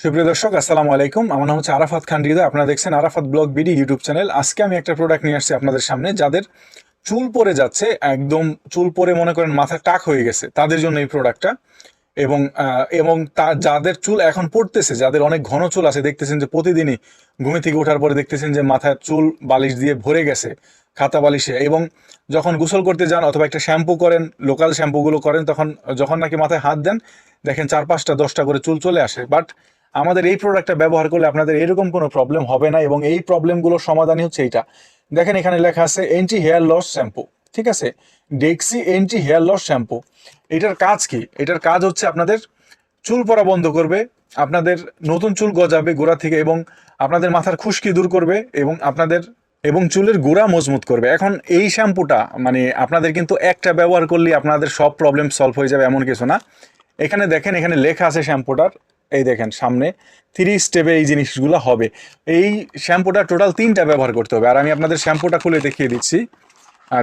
সুপ্রিয় দর্শক, আসসালামু আলাইকুম। আমার নাম হচ্ছে আরাফাত খান হৃদয়। আপনারা দেখছেন Arafat blog BD YouTube channel. আজকে আমি একটা প্রোডাক্ট নিয়ে আসছি আপনাদের সামনে, যাদের চুল পড়ে যাচ্ছে, একদম চুল পড়ে মনে করেন মাথা টাক হয়ে গেছে, তাদের জন্য এই প্রোডাক্টটা। এবং যাদের চুল এখন পড়তেছে, যাদের অনেক ঘন চুল আছে, দেখতেছেন যে প্রতিদিনই ঘুমে থেকে ওঠার পরে দেখতেছেন যে মাথার চুল বালিশ দিয়ে ভরে গেছে, খাতা বালিশে। এবং যখন গোসল করতে যান অথবা একটা শ্যাম্পু করেন, লোকাল শ্যাম্পুগুলো করেন, তখন যখন নাকি মাথায় হাত দেন, দেখেন 4-5টা 10টা করে চুল চলে আসে। বাট আমাদের এই প্রোডাক্টটা ব্যবহার করলে আপনাদের এরকম কোনো প্রবলেম হবে না, এবং এই প্রবলেমগুলোর সমাধানই হচ্ছে এইটা। দেখেন এখানে লেখা আছে এন্টি হেয়ার লস শ্যাম্পু, ঠিক আছে? ডেক্সি এন্টি হেয়ার লস শ্যাম্পু। এটার কাজ কি? এটার কাজ হচ্ছে আপনাদের চুল পড়া বন্ধ করবে, আপনাদের নতুন চুল গজাবে গোড়া থেকে, এবং আপনাদের মাথার খুশকি দূর করবে, এবং চুলের গোড়া মজবুত করবে। এখন এই শ্যাম্পুটা মানে আপনাদের কিন্তু একটা ব্যবহার করলেই আপনাদের সব প্রবলেম সলভ হয়ে যাবে এমন কিছু না। এখানে দেখেন, এখানে লেখা আছে শ্যাম্পুটার, এই দেখেন সামনে 3 স্টেপে এই জিনিসগুলো হবে। এই শ্যাম্পুটা টোটাল 3টা ব্যবহার করতে হবে। আর আমি আপনাদের শ্যাম্পুটা খুলে দেখিয়ে দিচ্ছি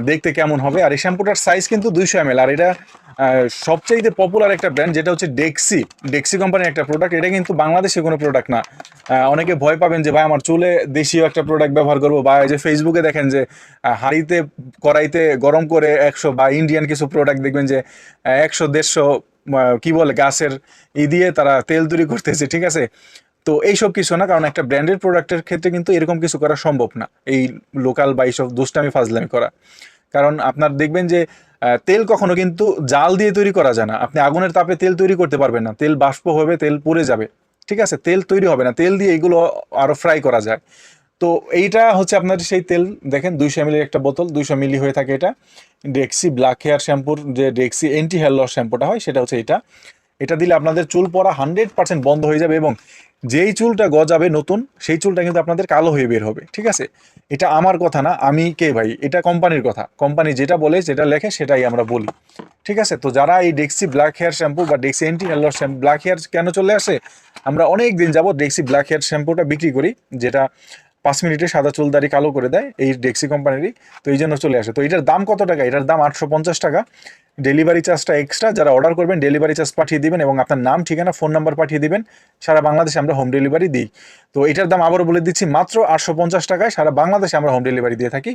দেখতে কেমন হবে। আর এই শ্যাম্পুটার সাইজ কিন্তু 200 ml। আর এটা সবচাইতে পপুলার একটা ব্র্যান্ড, যেটা হচ্ছে ডেক্সি। ডেক্সি কোম্পানির একটা প্রোডাক্ট। এটা কিন্তু বাংলাদেশে কোনো প্রোডাক্ট না। অনেকে ভয় পাবেন যে ভাই আমার চুলে দেশীয় একটা প্রোডাক্ট ব্যবহার করবো, বা এই যে ফেসবুকে দেখেন যে হাঁড়িতে কড়াইতে গরম করে 100, বা ইন্ডিয়ান কিছু প্রোডাক্ট দেখবেন যে 100-150 কি বলে গাছের দিয়ে তারা তেল তৈরি করতেছে, ঠিক আছে? তো এইসব কিছু না, কারণ একটা ব্র্যান্ডেড প্রোডাক্টের ক্ষেত্রে কিন্তু এরকম কিছু করা সম্ভব না, এই লোকাল বা এইসব দুষ্টামি ফাজলামি করা। কারণ আপনার দেখবেন যে তেল কখনো কিন্তু জাল দিয়ে তৈরি করা যায় না। আপনি আগুনের তাপে তেল তৈরি করতে পারবেন না, তেল বাষ্প হবে, তেল পুড়ে যাবে, ঠিক আছে? তেল তৈরি হবে না, তেল দিয়ে এগুলো আরো ফ্রাই করা যায়। তো এইটা হচ্ছে আপনার সেই তেল। দেখেন 200 ml একটা বোতল, 200 মিলি হয়ে থাকে এটা। ডেক্সি ব্ল্যাক হেয়ার শ্যাম্পুর যে ডেক্সি এন্টি হেয়ার লস শ্যাম্পুটা হয়, সেটা হচ্ছে এটা। এটা দিলে আপনাদের চুল পড়া 100% বন্ধ হয়ে যাবে, এবং যেই চুলটা গজাবে নতুন, সেই চুলটা কিন্তু আপনাদের কালো হয়ে বের হবে, ঠিক আছে? এটা আমার কথা না, আমি কে ভাই, এটা কোম্পানির কথা। কোম্পানি যেটা বলে, যেটা লেখে, সেটাই আমরা বলি, ঠিক আছে? তো যারা এই ডেক্সি ব্ল্যাক হেয়ার শ্যাম্পু বা ডেক্সি anti hair loss shampoo, black hair কেন চলে আসে, আমরা অনেক দিন যাবত ডেক্সি ব্ল্যাক হেয়ার শ্যাম্পুটা বিক্রি করি, যেটা 5 মিনিটে সাদা চুল দাড়ি কালো করে দেয়, এই ডেক্সি কোম্পানিরই। তো এই জন্য চলে আসে। তো এটার দাম কত টাকা? এটার দাম 850 টাকা। ডেলিভারি চার্জটা এক্সট্রা। যারা অর্ডার করবেন ডেলিভারি চার্জ পাঠিয়ে দিবেন, এবং আপনার নাম, ঠিকানা, ফোন নাম্বার পাঠিয়ে দিবেন। সারা বাংলাদেশে আমরা হোম ডেলিভারি দিই। তো এটার দাম আবারও বলে দিচ্ছি, মাত্র 850 টাকায় সারা বাংলাদেশে আমরা হোম ডেলিভারি দিয়ে থাকি।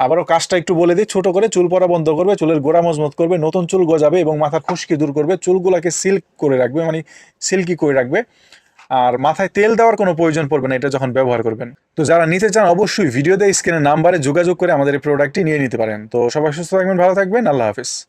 আবারও কাজটা একটু বলে দিই ছোট করে। চুল পড়া বন্ধ করবে, চুলের গোড়া মজবুত করবে, নতুন চুল গজাবে, এবং মাথা খুশকি দূর করবে, চুলগুলাকে সিল্ক করে রাখবে, মানে সিল্কি করে রাখবে। আর মাথায় তেল দেওয়ার কোনো প্রয়োজন পড়বে না এটা যখন ব্যবহার করবেন। তো যারা নিতে চান অবশ্যই ভিডিওতে স্ক্রিনের নাম্বারে যোগাযোগ করে আমাদের এই প্রোডাক্টটি নিয়ে নিতে পারেন। তো সবাই সুস্থ থাকবেন, ভালো থাকবেন, আল্লাহ হাফেজ।